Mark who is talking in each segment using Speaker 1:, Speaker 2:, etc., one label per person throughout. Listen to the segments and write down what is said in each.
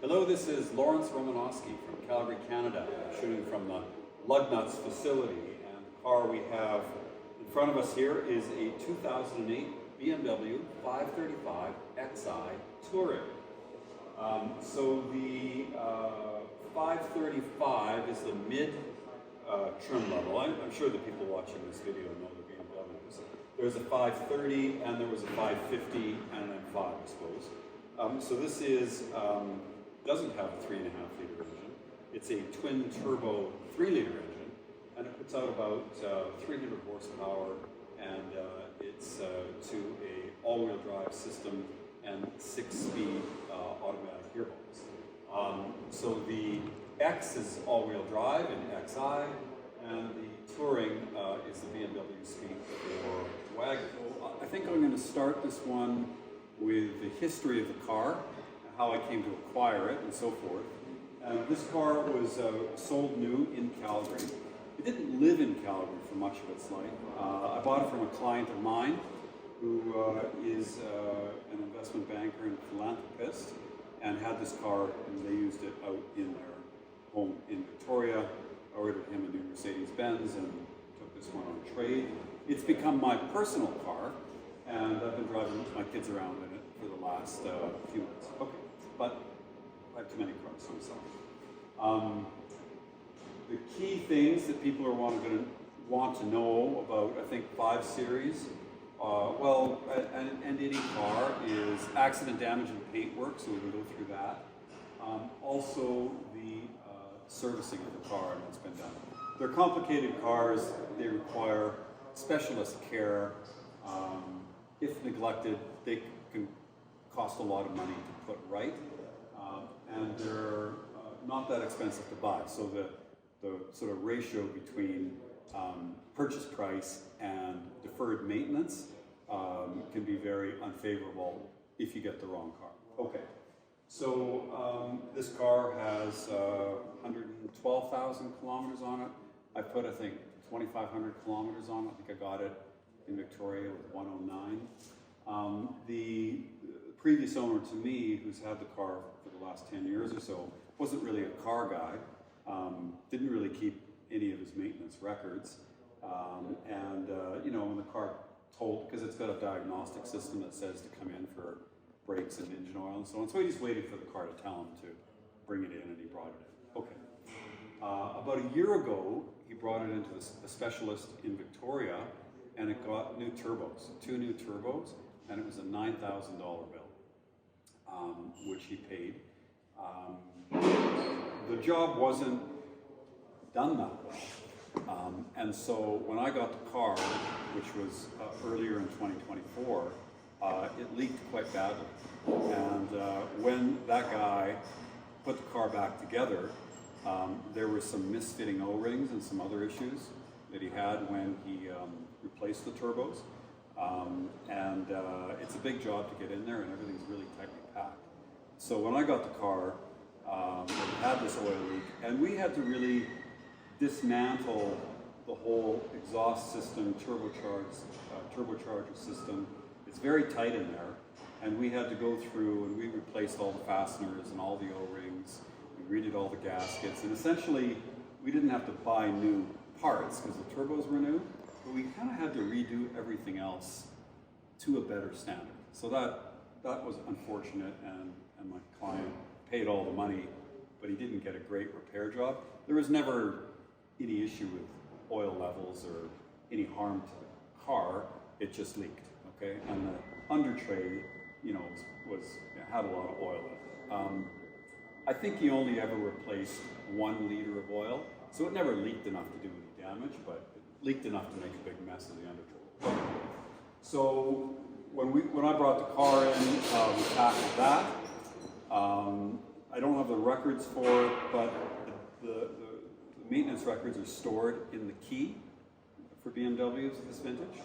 Speaker 1: Hello, this is Romanosky from Calgary, Canada, shooting from the Lugnuts facility. And the car we have in front of us here is a 2008 BMW 535 Xi Touring. So the 535 is the mid trim level. I'm sure the people watching this video know the BMWs. There's a 530 and there was a 550 and then 5, I suppose. So this is doesn't have a 3.5 liter engine. It's a twin turbo 3 liter engine, and it puts out about 300 horsepower, and it's to a all-wheel drive system and 6-speed automatic gearbox. So the X is all-wheel drive in XI, and the Touring is the BMW speak for Wagon. So I think I'm going to start this one with the history of the car, how I came to acquire it, and so forth. This car was sold new in Calgary. It didn't live in Calgary for much of its life. I bought it from a client of mine who is an investment banker and philanthropist, and had this car, and they used it out in their home in Victoria. I ordered him a new Mercedes-Benz and took this one on trade. It's become my personal car, and I've been driving my kids around in it for the last few months. Okay, but I have too many cars myself. The key things that people are going to want to know about, I think, 5 Series, and any car, is accident damage and paintwork, so we can go through that. Also, the servicing of the car and what's been done. They're complicated cars. They require specialist care. If neglected, they can cost a lot of money to put right, and they're not that expensive to buy. So the sort of ratio between purchase price and deferred maintenance can be very unfavorable if you get the wrong car. Okay, so this car has 112,000 kilometers on it. I put, I think, 2,500 kilometers on it. I think I got it in Victoria with 109. The previous owner to me, who's had the car for the last 10 years or so, wasn't really a car guy, didn't really keep any of his maintenance records, you know, when the car told, because it's got a diagnostic system that says to come in for brakes and engine oil and so on, so he just waited for the car to tell him to bring it in, and he brought it in. Okay. About a year ago, he brought it into a specialist in Victoria, and it got new turbos, 2 new turbos, and it was a $9,000 bill, which he paid. The job wasn't done that well, and so when I got the car, which was earlier in 2024, it leaked quite badly. And when that guy put the car back together, there were some misfitting O-rings and some other issues that he had when he replaced the turbos. It's a big job to get in there, and everything's really tightly packed. So when I got the car, it had this oil leak, and we had to really dismantle the whole exhaust system, turbocharger system. It's very tight in there, and we had to go through and we replaced all the fasteners and all the O-rings. We redid all the gaskets, and essentially we didn't have to buy new parts because the turbos were new, but we kind of had to redo everything else to a better standard. So that was unfortunate, and my client paid all the money, but he didn't get a great repair job. There was never any issue with oil levels or any harm to the car. It just leaked, okay? And the under tray, you know, had a lot of oil in it. I think he only ever replaced 1 liter of oil, so it never leaked enough to do any damage, but it leaked enough to make a big mess of the under tray. So when I brought the car in, we packaged that. I don't have the records for it, but the maintenance records are stored in the key for BMWs of this vintage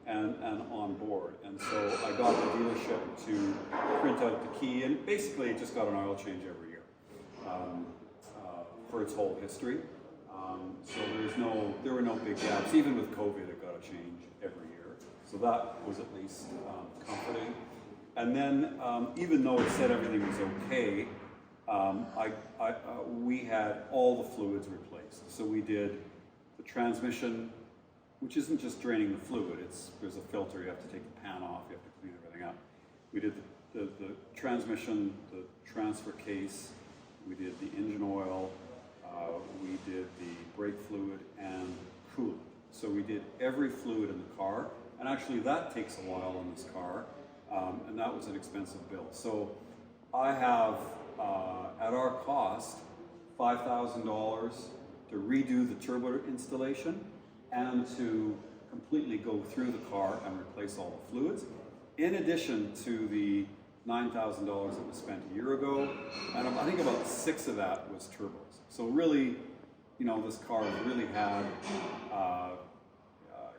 Speaker 1: and on board. And so I got the dealership to print out the key, and basically it just got an oil change every year for its whole history. So there were no big gaps. Even with COVID, it got a change every year. So that was at least comforting. And then, even though it said everything was okay, we had all the fluids replaced. So we did the transmission, which isn't just draining the fluid, there's a filter, you have to take the pan off, you have to clean everything up. We did the transmission, the transfer case, we did the engine oil, we did the brake fluid and coolant. So we did every fluid in the car, and actually that takes a while in this car, and that was an expensive bill. So I have, at our cost, $5,000 to redo the turbo installation and to completely go through the car and replace all the fluids, in addition to the $9,000 that was spent a year ago, and I think about 6 of that was turbos. So really, you know, this car has really had,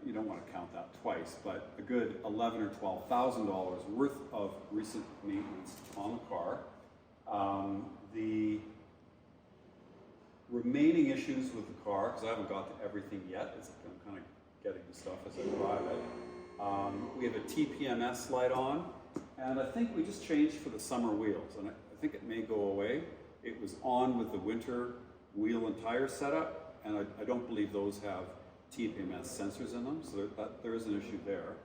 Speaker 1: you don't want to count that twice, but a good $11,000 or $12,000 worth of recent maintenance on the car. The remaining issues with the car, because I haven't got to everything yet, I'm kind of getting the stuff as I drive it. We have a TPMS light on, and I think we just changed for the summer wheels, and I think it may go away. It was on with the winter wheel and tire setup, and I don't believe those have TPMS sensors in them, so there is an issue there.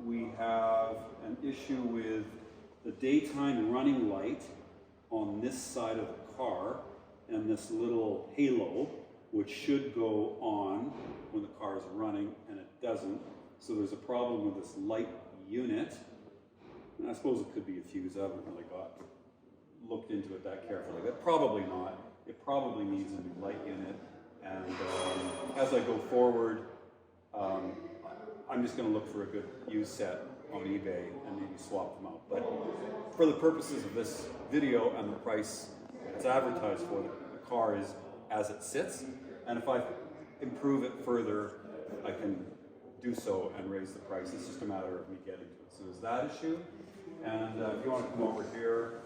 Speaker 1: We have an issue with the daytime running light on this side of the car and this little halo, which should go on when the car is running, and it doesn't. So there's a problem with this light unit. And I suppose it could be a fuse. I haven't really looked into it that carefully, but probably not. It probably needs a new light unit. And as I go forward, I'm just going to look for a good used set on eBay and maybe swap them out. But for the purposes of this video and the price it's advertised for, the car is as it sits. And if I improve it further, I can do so and raise the price. It's just a matter of me getting to it. So there's that issue. And if you want to come over here,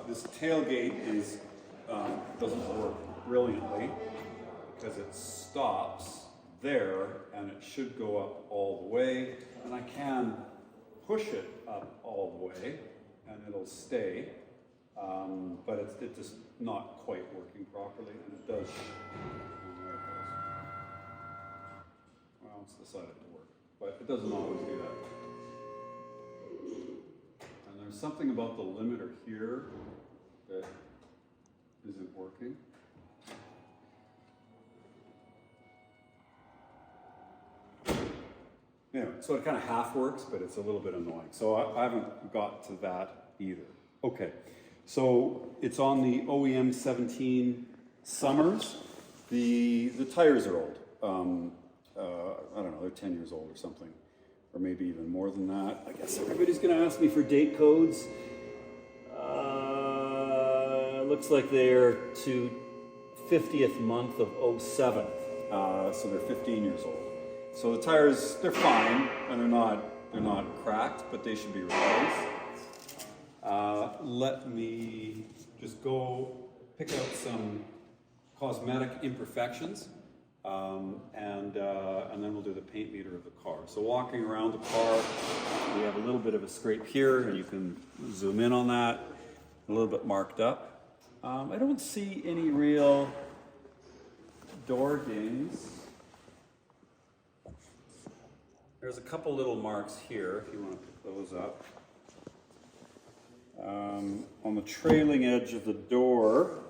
Speaker 1: this tailgate doesn't work brilliantly because it stops there and it should go up all the way, and I can push it up all the way and it'll stay, but it's just not quite working properly, and it does. And there it goes. Well, it's decided to work, but it doesn't always do that. And there's something about the limiter here that isn't working. Anyway, so it kind of half works, but it's a little bit annoying. So I haven't got to that either. Okay, so it's on the OEM 17 Summers. The tires are old. I don't know, they're 10 years old or something, or maybe even more than that. I guess everybody's going to ask me for date codes. Looks like they're to 50th month of 07, so they're 15 years old. So the tires, they're fine, and they're not cracked, but they should be replaced. Let me just go pick out some cosmetic imperfections, and then we'll do the paint meter of the car. So walking around the car, we have a little bit of a scrape here, and you can zoom in on that, a little bit marked up. I don't see any real door dings. There's a couple little marks here, if you want to pick those up. On the trailing edge of the door,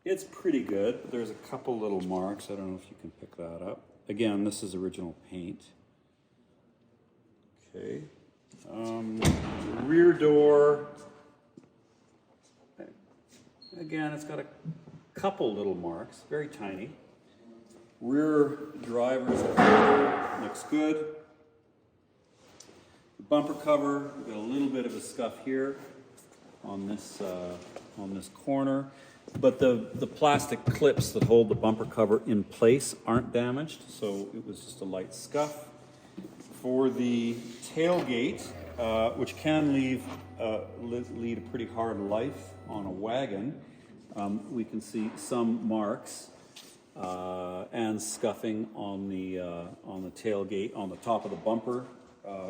Speaker 1: it's pretty good. There's a couple little marks. I don't know if you can pick that up. Again, this is original paint. Okay. Rear door. Again, it's got a couple little marks, very tiny. Rear driver's looks good. The bumper cover, we've got a little bit of a scuff here on this corner, but the plastic clips that hold the bumper cover in place aren't damaged, so it was just a light scuff. For the tailgate, which can lead a pretty hard life on a wagon, we can see some marks and scuffing on the tailgate, on the top of the bumper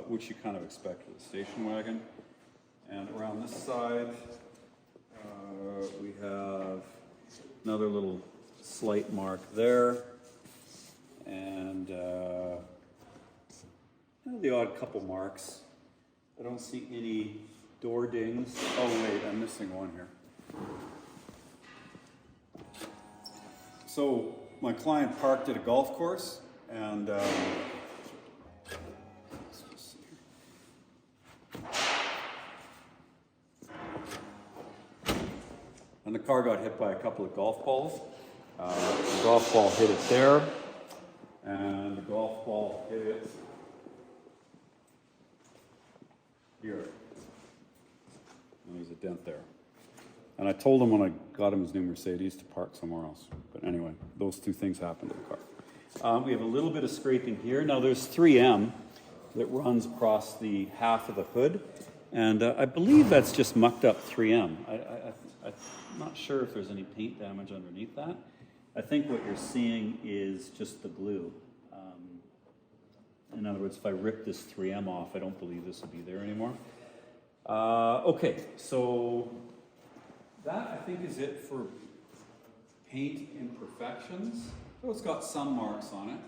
Speaker 1: which you kind of expect with a station wagon. And around this side, we have another little slight mark there, and the odd couple marks. I don't see any door dings. Oh wait, I'm missing one here. So my client parked at a golf course, and let's just see here. And the car got hit by a couple of golf balls. The golf ball hit it there, and the golf ball hit it here. And there's a dent there. And I told him when I got him his new Mercedes to park somewhere else. But anyway, those two things happened to the car. We have a little bit of scraping here. Now there's 3M that runs across the half of the hood. And I believe that's just mucked up 3M. I'm not sure if there's any paint damage underneath that. I think what you're seeing is just the glue. In other words, if I rip this 3M off, I don't believe this will be there anymore. Okay, so that I think is it for paint imperfections. So it's got some marks on it.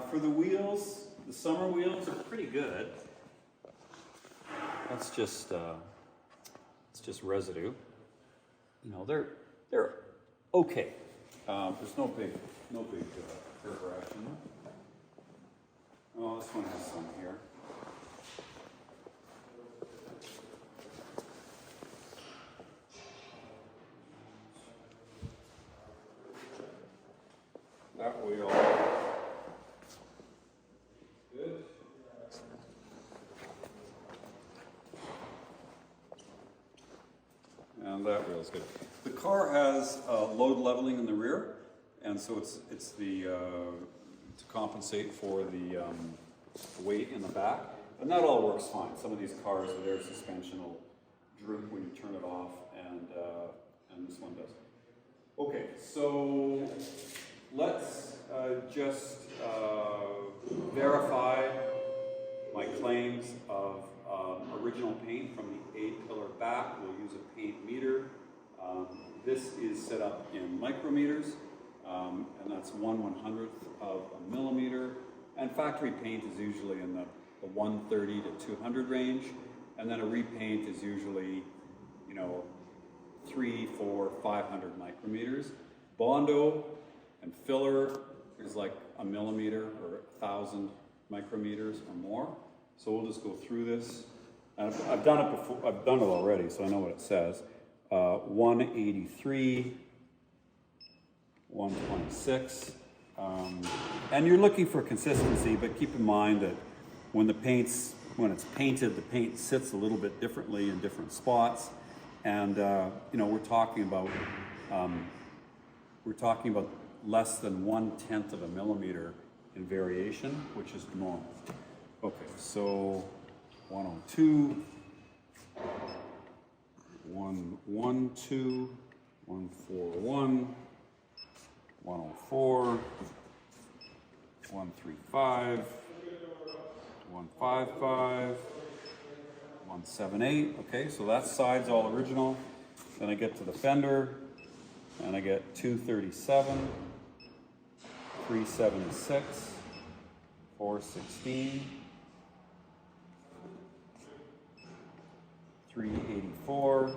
Speaker 1: For the wheels, the summer wheels are pretty good. That's just it's just residue. You know, they're okay. There's no big perforation. Oh, this one has some here. That wheel. Good. And that wheel's good. The car has load leveling in the rear, and so it's the to compensate for the weight in the back, and that all works fine. Some of these cars, the air suspension will droop when you turn it off, and this one does. Okay, so let's just verify my claims of original paint from the A-pillar back. We'll use a paint meter. This is set up in micrometers, and that's 1/100th of a millimeter. And factory paint is usually in the 130 to 200 range, and then a repaint is usually, 300, 400, 500 micrometers. Bondo and filler is like a millimeter or 1,000 micrometers or more. So we'll just go through this. And I've done it before. I've done it already, so I know what it says. 183, 126. And you're looking for consistency, but keep in mind that when it's painted, the paint sits a little bit differently in different spots. And we're talking about less than 1/10 of a millimeter in variation, which is normal. Okay, so 102, 112, 141, 104, 135, 155, 178. Okay, so that side's all original. Then I get to the fender, and I get 237, 376, 416, 384,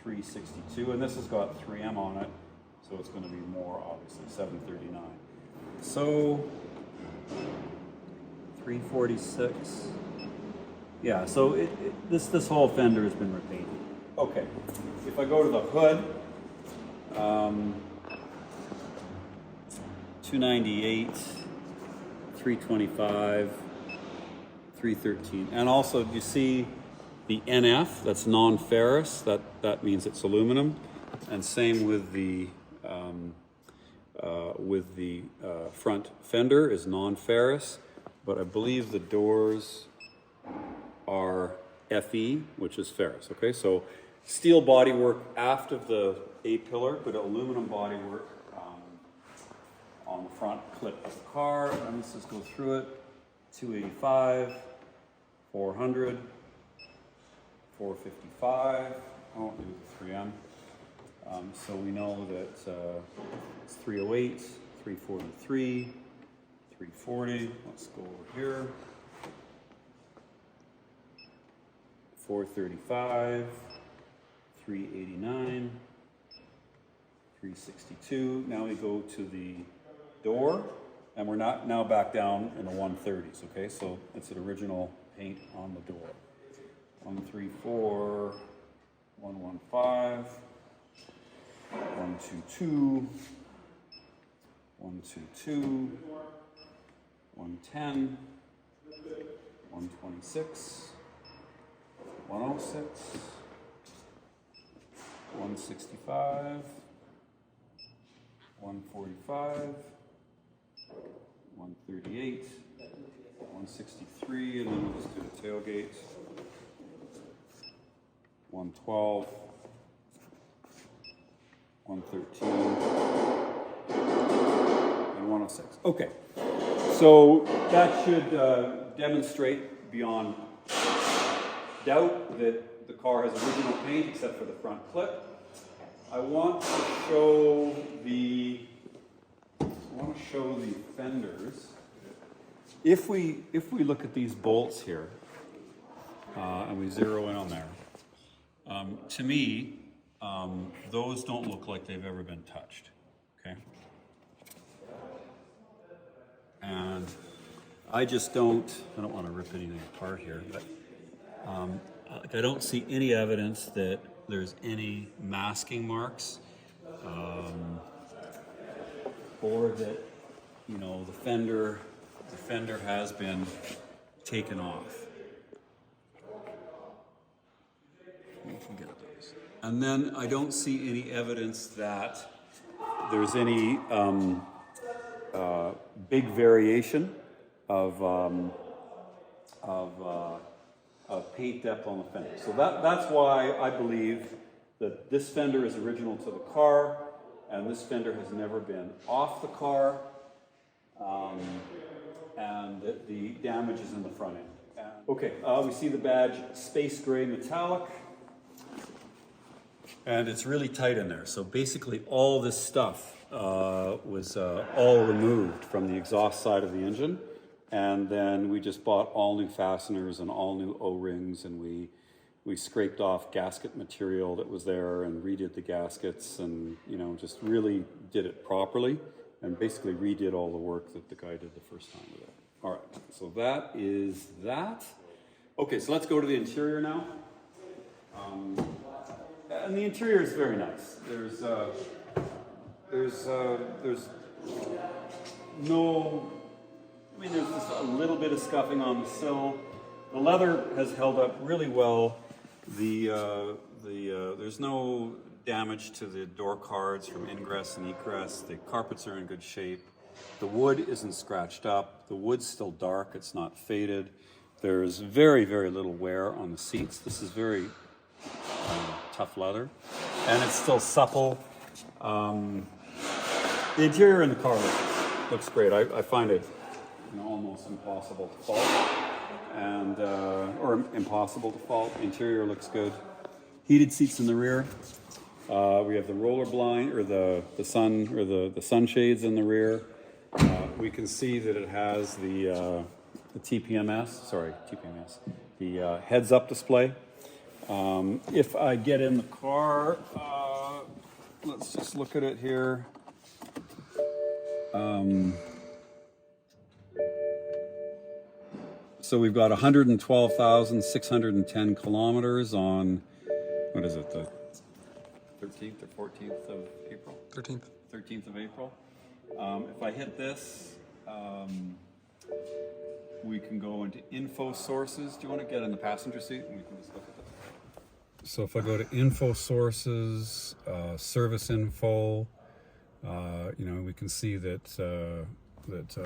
Speaker 1: 362, and this has got 3M on it, so it's going to be more, obviously, 739. So 346. Yeah, so this whole fender has been repainted. Okay, if I go to the hood, 298, 325, 313, and also you see the NF, that's non-ferrous, that means it's aluminum, and same with the front fender is non-ferrous, but I believe the doors are FE, which is ferrous. Okay, so steel bodywork after the A-pillar, but aluminum bodywork on the front clip of the car. And let's just go through it. 285, 400, 455. I won't do the 3M. So we know that it's 308, 343, 340. Let's go over here. 435, 389, 362. Now we go to the door, and we're not now back down in the 130s, okay? So it's an original paint on the door. 134, 115, 122, 122, 110, 126, 106, 165, 145, 138, 163, and then we'll just do the tailgate. 112, 113, and 106. Okay, so that should demonstrate beyond doubt that the car has original paint except for the front clip. I want to show the fenders. If we look at these bolts here and we zero in on there, to me, those don't look like they've ever been touched. Okay, and I don't want to rip anything apart here, but I don't see any evidence that there's any masking marks, or that, you know, the fender has been taken off. You can get those. And then I don't see any evidence that there's any big variation of paint depth on the fender. So that's why I believe that this fender is original to the car, and this fender has never been off the car, and that the damage is in the front end. Okay, we see the badge space gray metallic, and it's really tight in there. So basically all this stuff was all removed from the exhaust side of the engine. And then we just bought all new fasteners and all new O-rings, and we scraped off gasket material that was there and redid the gaskets, and, you know, just really did it properly and basically redid all the work that the guy did the first time with it. All right, so that is that. Okay, so let's go to the interior now. And the interior is very nice. There's no, I mean, there's just a little bit of scuffing on the sill. The leather has held up really well. There's no damage to the door cards from ingress and egress. The carpets are in good shape. The wood isn't scratched up. The wood's still dark. It's not faded. There's very, very little wear on the seats. This is very tough leather, and it's still supple. The interior in the car looks great. I find it, you know, almost impossible to fault, and or impossible to fault. The interior looks good. Heated seats in the rear. We have the roller blind, or the sunshades in the rear. We can see that it has the TPMS, the heads-up display. If I get in the car, let's just look at it here. So we've got 112,610 kilometers on, what is it, the 13th or 14th of April? 13th of April. If I hit this, we can go into info sources. Do you want to get in the passenger seat and we can just look at this? So if I go to info sources, service info, you know, we can see that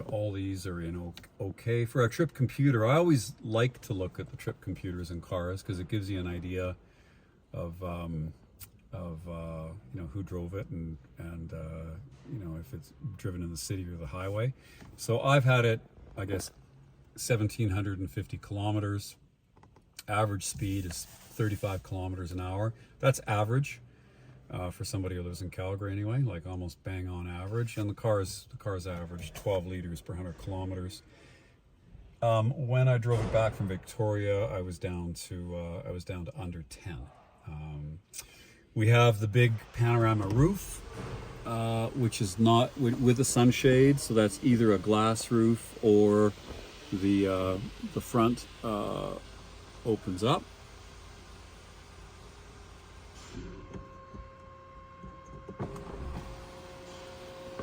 Speaker 1: all these are in okay. For a trip computer, I always like to look at the trip computers in cars because it gives you an idea of you know, who drove it and you know, if it's driven in the city or the highway. So I've had it, I guess, 1,750 kilometers. Average speed is 35 kilometers an hour. That's average for somebody who lives in Calgary anyway, like almost bang on average. And the car's average 12 liters per 100 kilometers. When I drove it back from Victoria, I was down to under 10. We have the big panorama roof, which is not with a sunshade, so that's either a glass roof or the front opens up.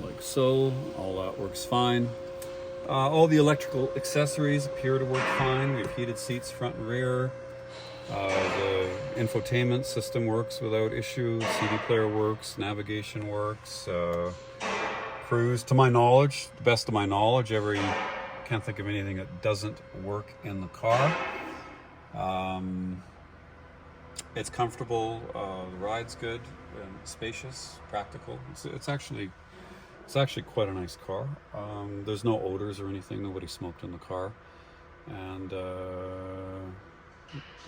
Speaker 1: Like so. All that works fine. All the electrical accessories appear to work fine. We have heated seats front and rear. The infotainment system works without issue. CD player works. Navigation works. Cruise, to my knowledge, the best of my knowledge, can't think of anything that doesn't work in the car. It's comfortable. The ride's good and spacious, practical. It's actually quite a nice car. There's no odors or anything. Nobody smoked in the car. And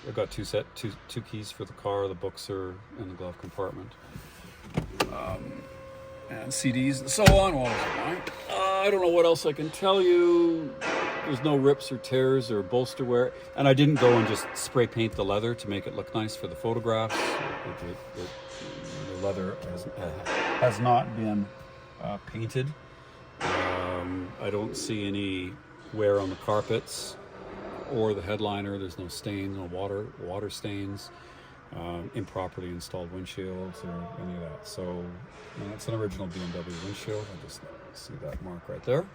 Speaker 1: I've got two keys for the car. The books are in the glove compartment. And CDs and so on. Well, I don't know what else I can tell you. There's no rips or tears or bolster wear. And I didn't go and just spray paint the leather to make it look nice for the photographs. The leather has not been painted. I don't see any wear on the carpets or the headliner. There's no stains, no water stains, improperly installed windshields or any of that. So it's an original BMW windshield. I just see that mark right there.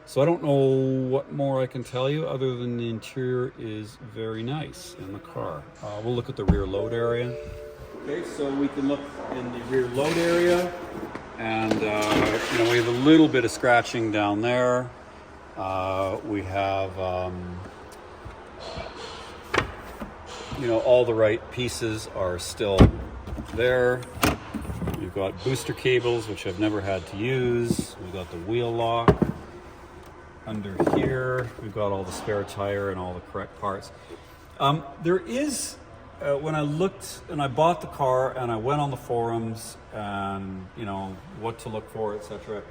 Speaker 1: So I don't know what more I can tell you other than the interior is very nice in the car. We'll look at the rear load area. Okay, so we can look in the rear load area, and we have a little bit of scratching down there. We have all the right pieces are still there. We've got booster cables, which I've never had to use. We've got the wheel lock. Under here, we've got all the spare tire and all the correct parts. There is, when I looked and I bought the car and I went on the forums and, what to look for, etc.,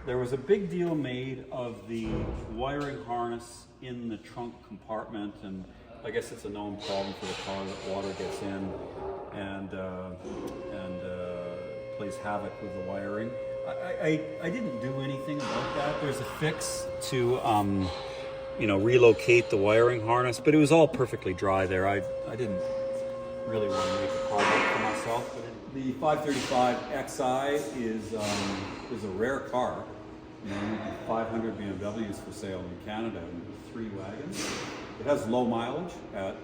Speaker 1: there was a big deal made of the wiring harness in the trunk compartment, and I guess it's a known problem for the car that water gets in and plays havoc with the wiring. I didn't do anything about that. There's a fix to relocate the wiring harness, but it was all perfectly dry there. I didn't really want to make a car for myself. But the 535 Xi is a rare car. 500 BMWs for sale in Canada and 3 wagons. It has low mileage at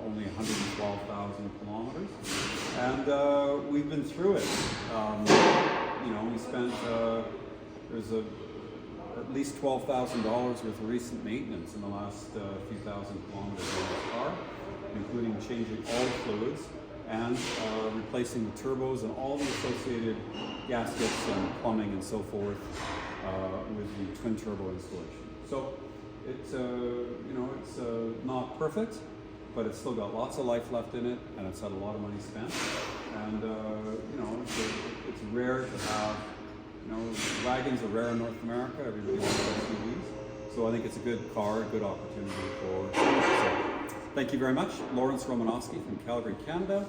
Speaker 1: only 112,000 kilometers, and we've been through it. We spent there's at least $12,000 worth of recent maintenance in the last few thousand kilometers on this car, including changing all the fluids and replacing the turbos and all the associated gaskets and plumbing and so forth with the twin turbo installation. So it's not perfect, but it's still got lots of life left in it, and it's had a lot of money spent. And it's rare to have, wagons are rare in North America. Everybody wants SUVs, so I think it's a good car, a good opportunity for. So, thank you very much, Romanosky from Calgary, Canada.